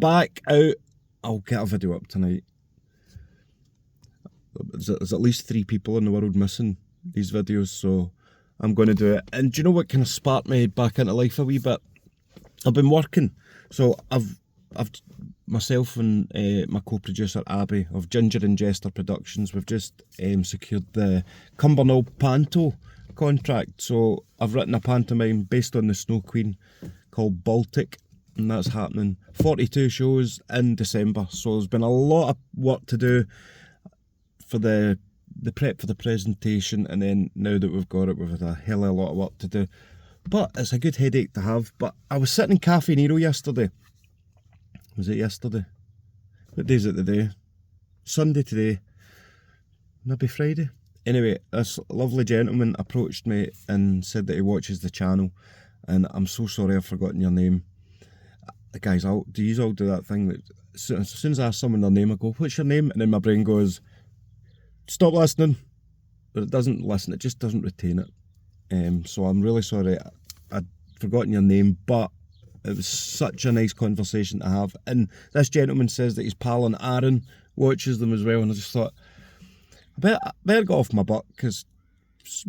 back out. I'll get a video up tonight. There's at least 3 people in the world missing these videos, so I'm going to do it. And do you know what kind of sparked me back into life a wee bit? I've been working, so I've myself and my co-producer Abby of Ginger and Jester Productions, we've just secured the Cumbernauld Panto contract. So I've written a pantomime based on the Snow Queen called Baltic, and that's happening 42 shows in December. So there's been a lot of work to do for the prep for the presentation, and then now that we've got it, we've had a hell of a lot of work to do. But it's a good headache to have. But I was sitting in Cafe Nero yesterday. Was it yesterday? What day is it today? Sunday today. Maybe Friday. Anyway, this lovely gentleman approached me and said that he watches the channel, and I'm so sorry I've forgotten your name. Guys, do you all do that thing that as soon as I ask someone their name, I go, what's your name? And then my brain goes, stop listening. But it doesn't listen, it just doesn't retain it. So I'm really sorry I'd forgotten your name, but it was such a nice conversation to have. And this gentleman says that his pal and Aaron watches them as well, and I just thought, I better get off my butt, because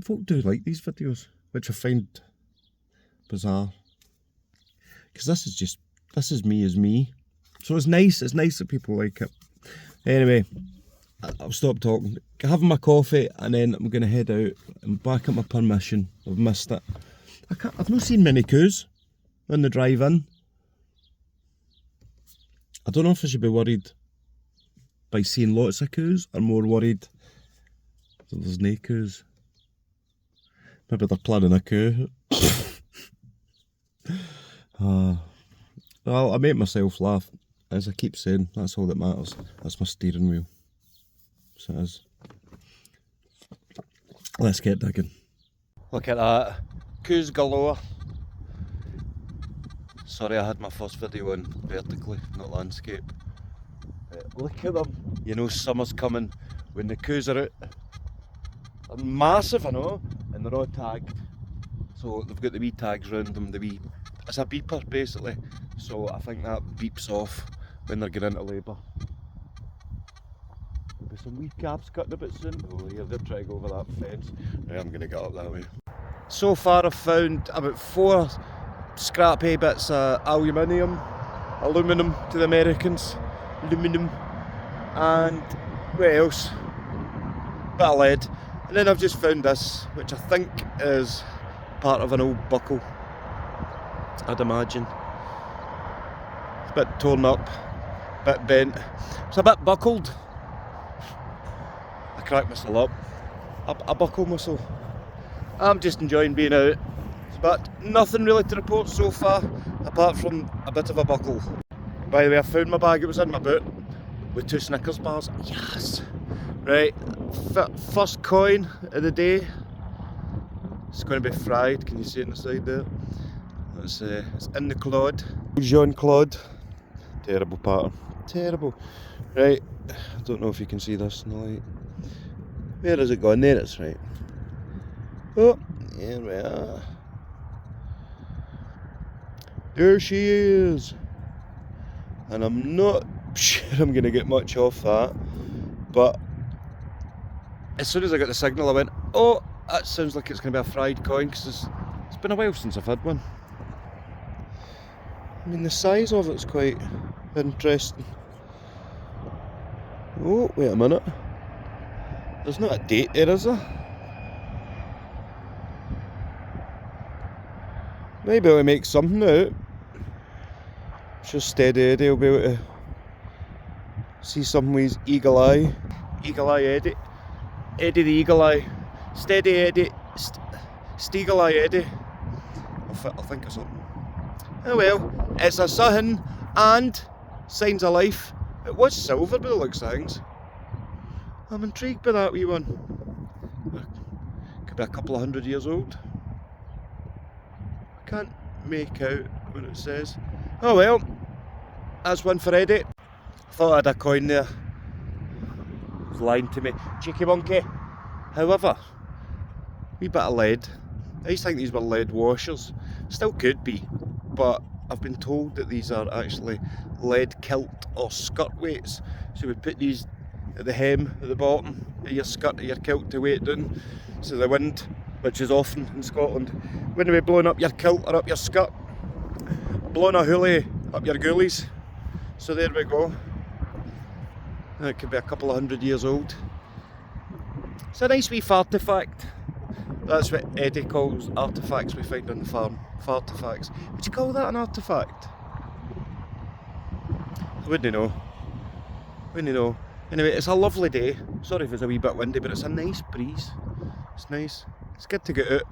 folk do like these videos, which I find bizarre. Because this is me as me. So it's nice that people like it. Anyway, I'll stop talking, having my coffee, and then I'm going to head out. I'm back at my permission. I've missed it. I've not seen many coos on the drive in. I don't know if I should be worried by seeing lots of coos, or more worried that there's no coos. Maybe they're planning a coup. Well, I make myself laugh. As I keep saying, that's all that matters. That's my steering wheel. So it is. Let's get digging. Look at that. Coos galore. Sorry, I had my first video on vertically, not landscape. Look at them. You know summer's coming when the coos are out. They're massive, I know, and they're all tagged. So they've got the wee tags round them, it's a beeper basically. So I think that beeps off when they're getting into labour. There'll be some wee calves cutting a bit soon. Oh yeah, they're trying to go over that fence. Right, I'm going to get up that way. So far I've found about 4 scrappy bits of aluminum to the Americans, aluminum, and what else? Bit of lead. And then I've just found this, which I think is part of an old buckle, I'd imagine. It's a bit torn up, a bit bent. It's a bit buckled. I crack myself up. I buckle myself. I'm just enjoying being out. But nothing really to report so far, apart from a bit of a buckle. By the way, I found my bag, it was in my boot, with 2 Snickers bars. Yes! Right, first coin of the day. It's going to be fried, can you see it on the side there? It's in the Claude. Jean-Claude. Terrible pattern. Terrible. Right, I don't know if you can see this in the light. Where is it gone? There it's right. Oh, here we are. There she is. And I'm not sure I'm going to get much off that. But as soon as I got the signal, I went, oh, that sounds like it's going to be a fried coin, because it's been a while since I've had one. I mean, the size of it's quite interesting. Oh, wait a minute. There's not a date there, is there? Maybe I'll make something out. Just steady Eddie will be able to see something with his eagle eye. Eagle eye Eddie. Eddie the eagle eye. Steady Eddie. Steagle eye Eddie. I'll think of something. Oh well, it's a something and signs of life. It was silver by the looks of things. I'm intrigued by that wee one. Could be a couple of 100 years old. I can't make out what it says. Oh well, that's one for Eddie. I thought I had a coin there. He was lying to me. Cheeky monkey. However, wee bit of lead. I used to think these were lead washers. Still could be, but I've been told that these are actually lead kilt or skirt weights. So we put these at the hem at the bottom of your skirt or your kilt to weigh it down. So the wind, which is often in Scotland, wouldn't be blowing up your kilt or up your skirt, blowing a hoolie up your goolies. So there we go. It could be a couple of 100 years old. It's a nice wee artefact. That's what Eddie calls artefacts we find on the farm. Artefacts. Would you call that an artefact? I wouldn't know. Wouldn't know. Anyway, it's a lovely day. Sorry if it's a wee bit windy, but it's a nice breeze. It's nice. It's good to get out.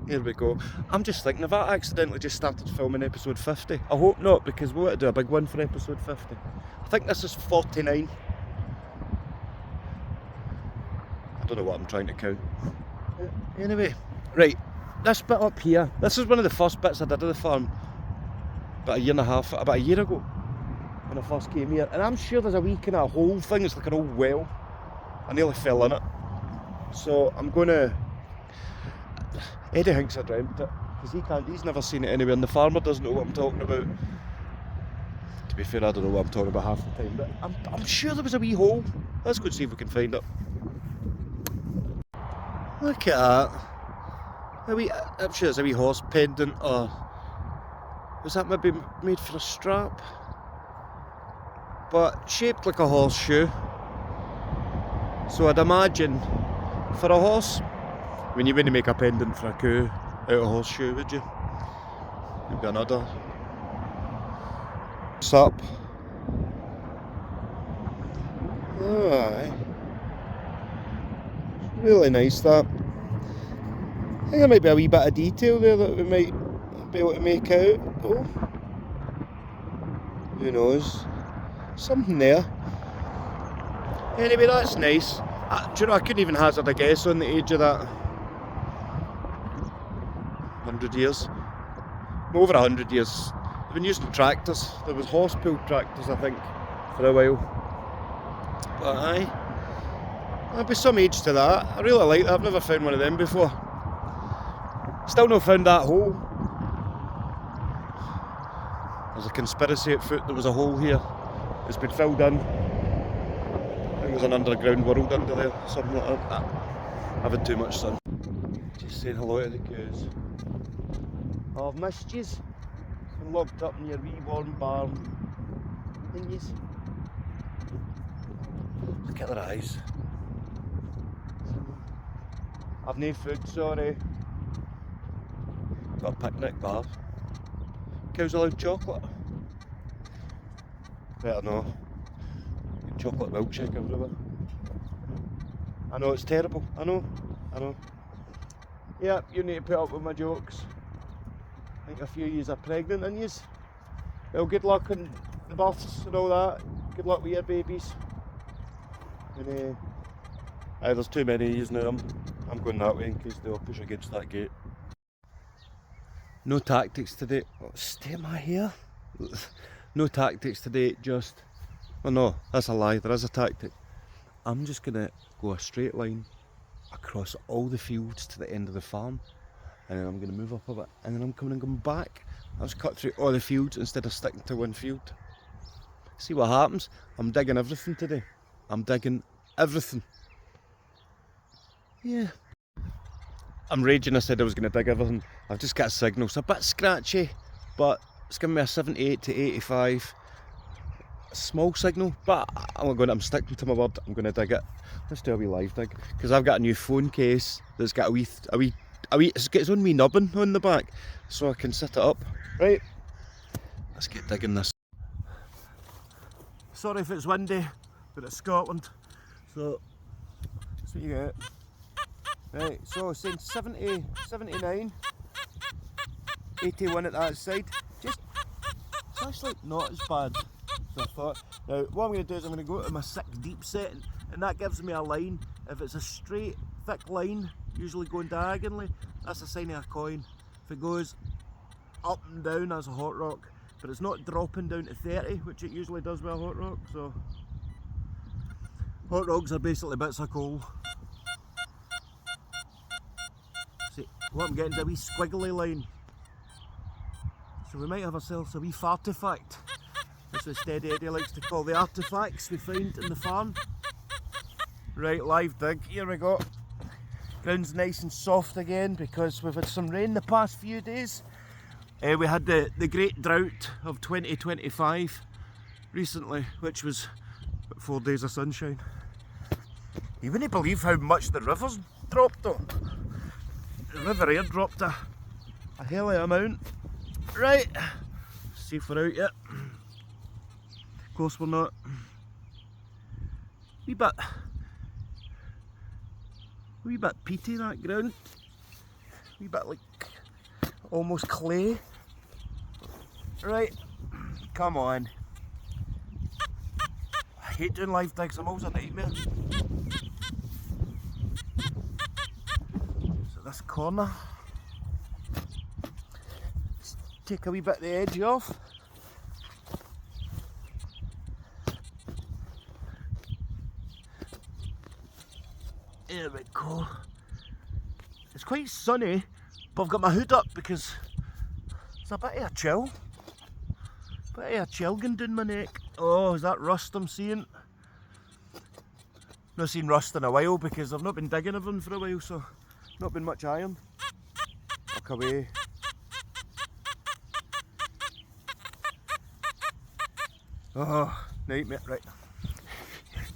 Here we go. I'm just thinking, if I accidentally just started filming episode 50, I hope not, because we want to do a big one for episode 50. I think this is 49. I don't know what I'm trying to count. Anyway, right, this bit up here, this is one of the first bits I did of the farm about a year ago when I first came here, and I'm sure there's a wee kind of hole thing. It's like an old well. I nearly fell in it, so I'm gonna, Eddie thinks I dreamt it because he's never seen it anywhere, and the farmer doesn't know what I'm talking about. To be fair, I don't know what I'm talking about half the time, but I'm sure there was a wee hole. Let's go and see if we can find it. Look at that. I'm sure there's a wee horse pendant, or was that maybe made for a strap? But shaped like a horseshoe. So I'd imagine for a horse, I mean, you wouldn't make a pendant for a cow out of a horseshoe, would you? Maybe another. Sup? Aye. Really nice, that. I think there might be a wee bit of detail there that we might be able to make out. Oh, who knows? Something there. Anyway, that's nice. Do you know, I couldn't even hazard a guess on the age of that. 100 years. Over 100 years. They've been using tractors. There was horse-pulled tractors, I think, for a while. But aye. There'll be some age to that. I really like that. I've never found one of them before. Still not found that hole. There's a conspiracy at foot. There was a hole here. It's been filled in. I think there's an underground world under there. Something like that. I've had too much sun. Just saying hello to the cows. Oh, I've missed yous. Been locked up in your wee warm barn. Thingies. Look at their eyes. I've no food, sorry. Got a picnic bar. Cows allowed chocolate? Better no. Chocolate milkshake everywhere. I know it's terrible. I know. Yeah, you need to put up with my jokes. I think a few of yous are pregnant, and yous. Well, good luck on the births and all that. Good luck with your babies. And there's too many of yous now. I'm going that way in case they'll push against that gate. No tactics today. Oh, stay my hair. No tactics today, just... Oh no, that's a lie, there is a tactic. I'm just going to go a straight line across all the fields to the end of the farm, and then I'm going to move up a bit, and then I'm coming back. I'll just cut through all the fields instead of sticking to one field. See what happens. I'm digging everything today. I'm digging everything. Yeah. I'm raging. I said I was going to dig everything. I've just got a signal. It's a bit scratchy, but it's giving me a 78 to 85. A small signal, but I'm sticking to my word. I'm going to dig it. Let's do a wee live dig, because I've got a new phone case that's got it's got its own wee nubbin on the back, so I can set it up. Right. Let's get digging this. Sorry if it's windy, but it's Scotland, so that's what you get. Right, so saying 70, 79, 81 at that side. It's actually not as bad as I thought. Now, what I'm going to do is I'm going to go to my 6 deep setting, and that gives me a line. If it's a straight, thick line, usually going diagonally, that's a sign of a coin. If it goes up and down, that's a hot rock. But it's not dropping down to 30, which it usually does with a hot rock, so... Hot rocks are basically bits of coal. See, what I'm getting is a wee squiggly line. So we might have ourselves a wee artefact. That's what Steady Eddie likes to call the artefacts we find in the farm. Right, live dig, here we go. Ground's nice and soft again because we've had some rain the past few days. We had the great drought of 2025 recently, which was 4 days of sunshine. You wouldn't believe how much the river's dropped though. The river here dropped a hell of an amount. Right, see if we're out yet. Of course we're not. Wee bit peaty that ground. Wee bit like almost clay. Right, come on. I hate doing live digs, I'm always a nightmare. So this corner. Let's take a wee bit of the edge off. There we go. It's quite sunny, but I've got my hood up because it's a bit of a chill. Bit of a chill going down my neck. Oh, is that rust I'm seeing? Not seen rust in a while because I've not been digging everything for a while, so not been much iron. Walk away. Oh, nightmare, right.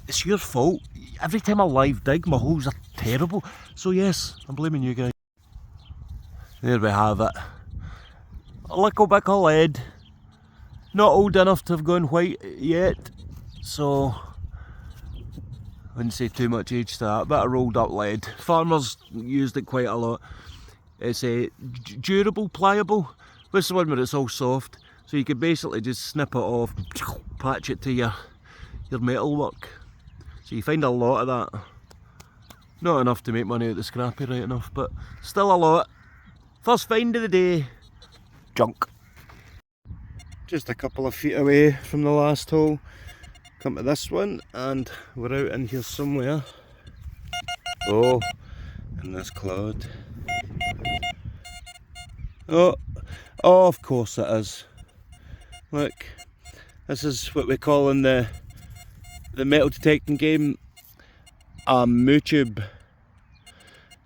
It's your fault. Every time I live dig, my holes are terrible. So yes, I'm blaming you guys. There we have it. A little bit of lead. Not old enough to have gone white yet. So, I wouldn't say too much age to that. Bit of rolled up lead. Farmers used it quite a lot. It's a durable, pliable. This is the one where it's all soft. So you could basically just snip it off, patch it to your metal work. So you find a lot of that. Not enough to make money out of the scrappy, right enough, but still a lot. First find of the day, junk. Just a couple of feet away from the last hole. Come to this one and we're out in here somewhere. Oh, in this cloud. Oh, of course it is. Look, this is what we call in the metal detecting game a moo tube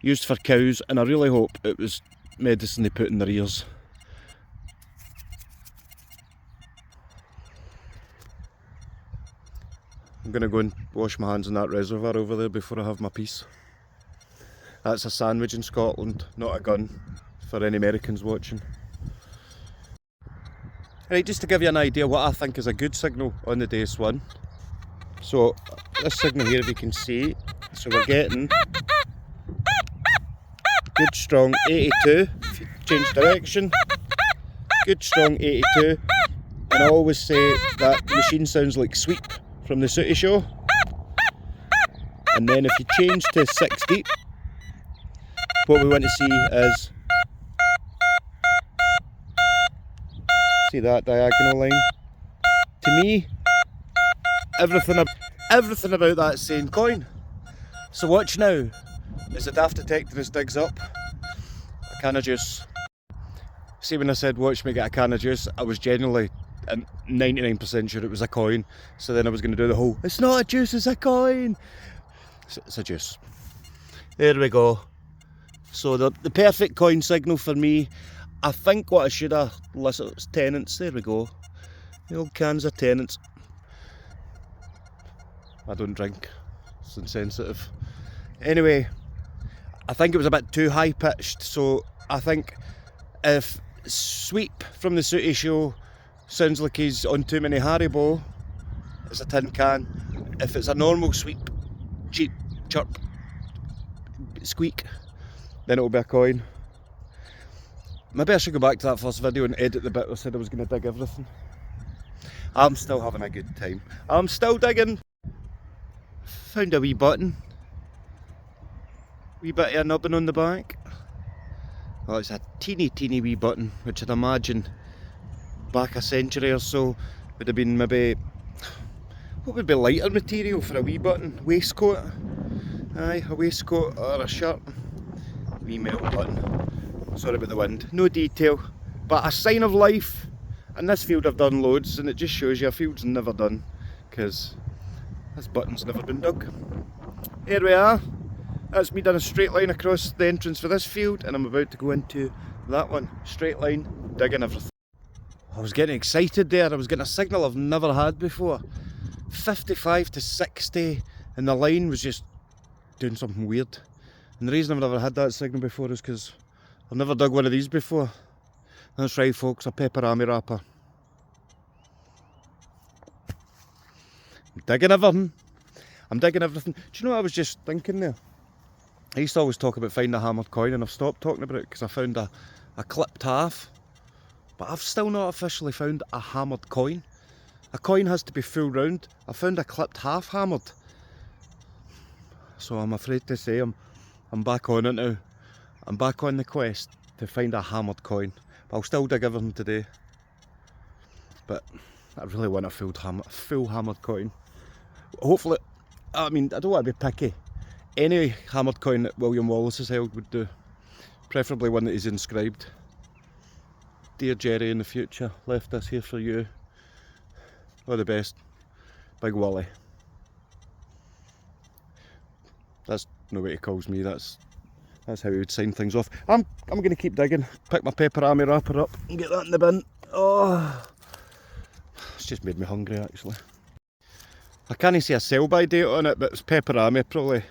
used for cows, and I really hope it was medicine they put in their ears. I'm going to go and wash my hands in that reservoir over there before I have my piece. That's a sandwich in Scotland, not a gun, for any Americans watching. Right, just to give you an idea what I think is a good signal on the Deus one. So this signal here, if you can see, so we're getting good strong 82, if you change direction, good strong 82, and I always say that the machine sounds like Sweep from the Sooty Show. And then if you change to 60, what we want to see is, see that diagonal line? To me, everything about that saying coin. So watch now as the Daft Detectorist digs up a can of juice. See, when I said watch me get a can of juice, I was genuinely 99% sure it was a coin. So then I was going to do the whole, it's not a juice, it's a coin. It's a juice. There we go. So the perfect coin signal for me. I think what I should have listed was tenants. There we go. The old cans of tenants. I don't drink, it's insensitive. Anyway, I think it was a bit too high pitched, so I think if Sweep from the Sooty Show sounds like he's on too many Haribo, it's a tin can. If it's a normal Sweep, cheap, chirp, squeak, then it'll be a coin. Maybe I should go back to that first video and edit the bit where I said I was going to dig everything. I'm still having a good time. I'm still digging. Found a wee button. Wee bit of a nubbin on the back. Oh, it's a teeny wee button, which I'd imagine back a century or so would have been maybe, what would be lighter material for a wee button? Waistcoat? Aye, a waistcoat or a shirt. Wee metal button. Sorry about the wind. No detail. But a sign of life. In this field I've done loads, and it just shows you a field's never done, because this button's never been dug. Here we are. That's me done a straight line across the entrance for this field, and I'm about to go into that one. Straight line, digging everything. I was getting excited there. I was getting a signal I've never had before. 55 to 60, and the line was just doing something weird. And the reason I've never had that signal before is because I've never dug one of these before. That's right, folks, a pepperami wrapper. I'm digging everything. I'm digging everything. Do you know what I was just thinking there? I used to always talk about finding a hammered coin, and I've stopped talking about it because I found a clipped half. But I've still not officially found a hammered coin. A coin has to be full round. I found a clipped half hammered. So I'm afraid to say I'm back on it now. I'm back on the quest to find a hammered coin. But I'll still dig everything today. But I really want a full hammered coin. Hopefully, I mean, I don't want to be picky. Any hammered coin that William Wallace has held would do. Preferably one that is inscribed. Dear Jerry, in the future, left this here for you. All the best. Big Wally. That's no way he calls me, that's how he would sign things off. I'm going to keep digging, pick my pepperami wrapper up and get that in the bin. Oh, it's just made me hungry actually. I can't see a sell-by date on it, but it's pepperami, probably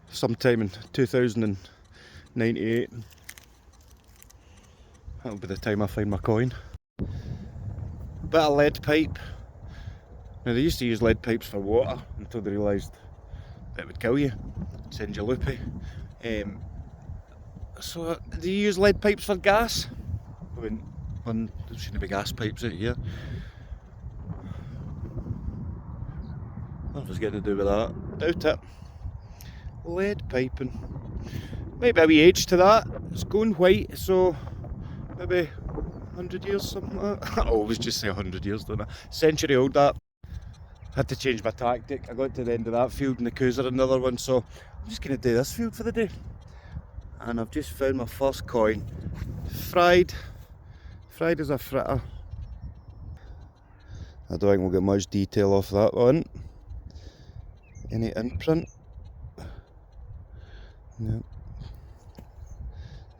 sometime in 2098. That'll be the time I find my coin. Bit of lead pipe. Now they used to use lead pipes for water until they realised it would kill you, send you loopy. So do you use lead pipes for gas? There shouldn't be gas pipes out here. What was getting to do with that? Doubt it. Lead piping. Maybe a wee age to that. It's going white, so maybe 100 years, something like that. I always just say 100 years, don't I? Century old that. Had to change my tactic. I got to the end of that field and the Cooser another one, so I'm just going to do this field for the day. And I've just found my first coin. Fried as a fritter. I don't think we'll get much detail off that one. Any imprint? No.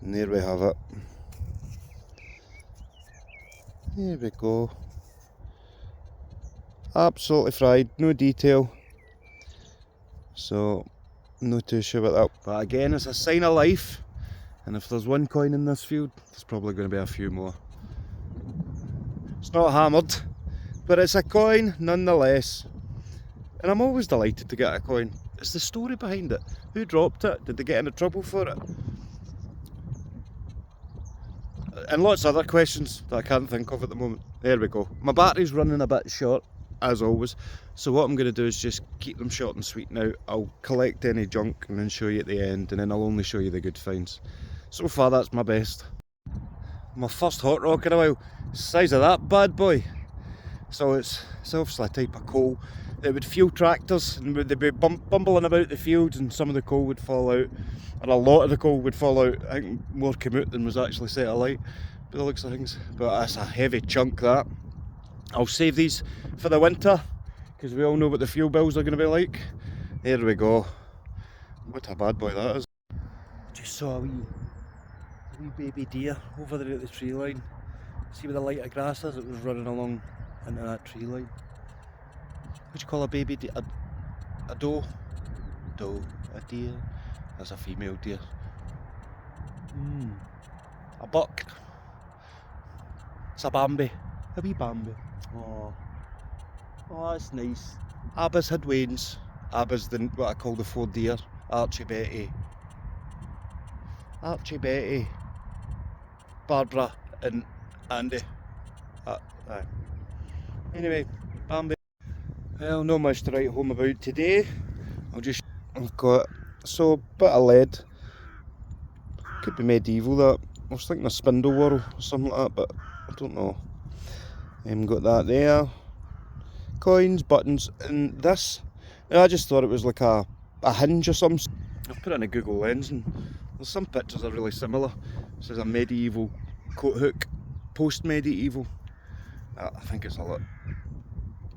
And there we have it. There we go. Absolutely fried, no detail. So, no too sure about that. But again, it's a sign of life. And if there's one coin in this field, there's probably going to be a few more. It's not hammered, but it's a coin nonetheless. And I'm always delighted to get a coin. It's the story behind it. Who dropped it? Did they get into trouble for it? And lots of other questions that I can't think of at the moment. There we go. My battery's running a bit short, as always. So what I'm going to do is just keep them short and sweet now. I'll collect any junk and then show you at the end, and then I'll only show you the good finds. So far that's my best. My first hot rock in a while. Size of that bad boy. So it's obviously a type of coal that would fuel tractors, and they'd be bumbling about the fields, and some of the coal would fall out, or a lot of the coal would fall out. I think more came out than was actually set alight, by the looks of things. But that's a heavy chunk, that. I'll save these for the winter, because we all know what the fuel bills are going to be like. There we go. What a bad boy that is. Just saw a wee baby deer over there at the tree line. See where the light of grass is? It was running along into that tree line. What do you call a baby deer? A doe? Doe. A deer? That's a female deer. A buck. It's a Bambi. A wee Bambi. Oh, that's nice. Abba's had wains. Abba's what I call the four deer. Archie, Betty, Barbara and Andy. Anyway, Bambi. Well, not much to write home about today. I've got a bit of lead. Could be medieval, that. I was thinking a spindle whorl or something like that, but I don't know. Got that there. Coins, buttons, and this. I just thought it was like a hinge or something. I've put it in a Google Lens, and there's some pictures that are really similar. This is a medieval coat hook, post-medieval. I think it's a lot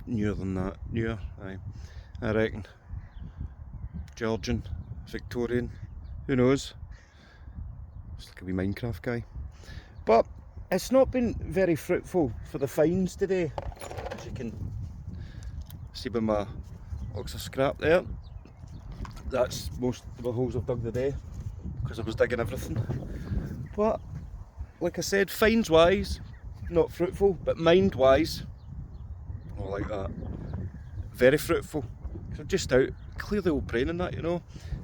newer than that. Newer, aye. I reckon. Georgian, Victorian, who knows? It's like a wee Minecraft guy. But it's not been very fruitful for the finds today, as you can see by my logs of scrap there. That's most of the holes I've dug today, because I was digging everything. But like I said, finds wise, not fruitful, but mind wise, oh, like that, very fruitful. Because I'm just out, clearly all brain in that, you know,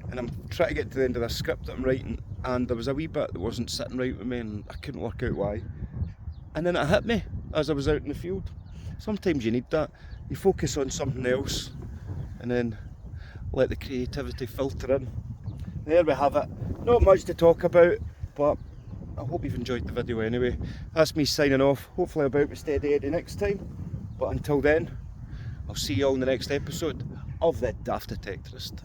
and I'm trying to get to the end of this script that I'm writing, and there was a wee bit that wasn't sitting right with me, and I couldn't work out why. And then it hit me as I was out in the field. Sometimes you need that. You focus on something else, and then let the creativity filter in. There we have it. Not much to talk about, but I hope you've enjoyed the video anyway. That's me signing off. Hopefully I'll be out with Steady Eddie next time. But until then, I'll see you all in the next episode of the Daft Detectorist.